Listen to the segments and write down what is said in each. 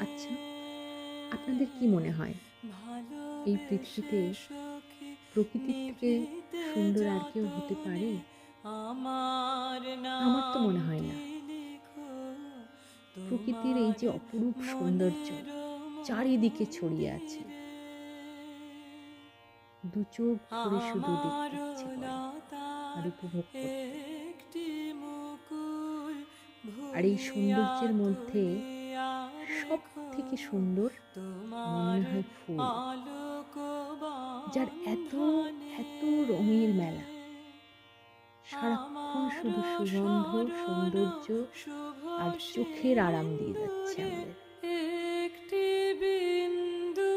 আচ্ছা, আপনাদের কি মনে হয় এই পৃথিবীতে প্রকৃতির থেকে সুন্দর আর কেউ হতে পারে? আমার আমার তো মনে হয় নামটি না। লিখো প্রকৃতির এই তোমার যে অপরূপ সৌন্দর্য মনের চারিদিকে ছড়িয়ে আছে, মন্দিরে। দু চোখ ভরে শুধু আমার দেখতে ইচ্ছে করে আর লতার উপভোগ করতে। একটি মুকুল আর এই ভুলিয়া সৌন্দর্যের মধ্যে তুলিয়া সব রেখো থেকে সুন্দর আমার তোমার মনে হয় ফুল, আলোক যার এত বন্ধনে। এত রঙের মেলা, সারাক্ষণ আমার শুধু সুগন্ধ, স্মরণ সৌন্দর্য শুভ আর চোখের আরাম দিয়ে যাচ্ছে সিঁদুরে আমাদের। একটি বিন্দু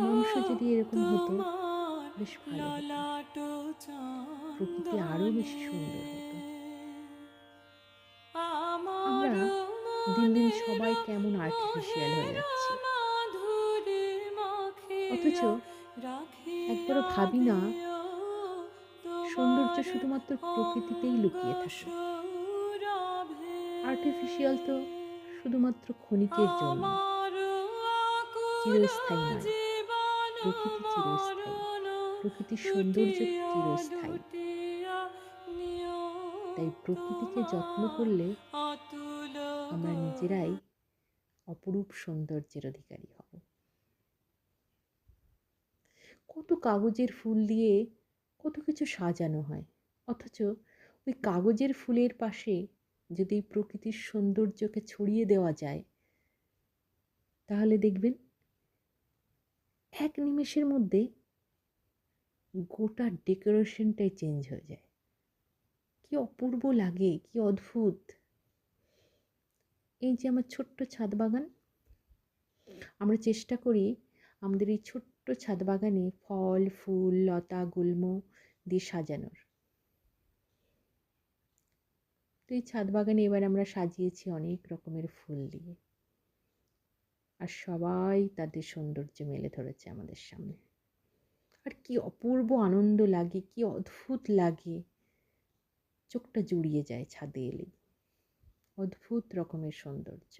মানুষও যদি একক এরকম হতো তোমার বেশ ভালো হতো, ললাট প্রকৃতি আরো বেশি চন্দনে। সুন্দর হতো। আমার আমরা দিন দিন মনের সবাই কেমন আর্টিফিশিয়াল হয়ে মোহের যাচ্ছি, মাধুরী অথচ মাখিয়া একবারও রাখিয়া ভাবি না দিও সৌন্দর্য তোমার শুধুমাত্র প্রকৃতিতেই অঙ্গ লুকিয়ে থাকে। সৌরভে। আর্টিফিশিয়াল তো শুধুমাত্র ক্ষণিকের জন্য, আমার আকুল চিরস্থায়ী নয়। জীবন প্রকৃতি চিরস্থায়ী, মরণ প্রকৃতির সৌন্দর্য লুটিয়া চিরস্থায়ী। লুটিয়া নিও তাই প্রকৃতিকে যত্ন তোমার করলে অতুল আমরা নিজেরাই গৌর। অপরূপ সৌন্দর্যের অধিকারী হব। কত কাগজের ফুল দিয়ে কত কিছু সাজানো হয়, অথচ ওই কাগজের ফুলের পাশে যদি প্রকৃতির সৌন্দর্যকে ছড়িয়ে দেওয়া যায়, তাহলে দেখবেন এক নিমেষের মধ্যে গোটা ডেকোরেশনটাই চেঞ্জ হয়ে যায়। কি অপূর্ব লাগে, কি অদ্ভুত! এই যে আমার ছোট্ট ছাদ বাগান, আমরা চেষ্টা করি আমাদের এই ছোট্ট ছাদ বাগানে ফল, ফুল, লতা, গুল্ম দিয়ে সাজানোর। তো এই ছাদ বাগানে এবার আমরা সাজিয়েছি অনেক রকমের ফুল দিয়ে, আর সবাই তাদের সৌন্দর্য মেলে ধরেছে আমাদের সামনে। আর কি অপূর্ব আনন্দ লাগে, কি অদ্ভুত লাগে, চোখটা জুড়িয়ে যায় ছাদে এলেই। অদ্ভুত রকমের সৌন্দর্য।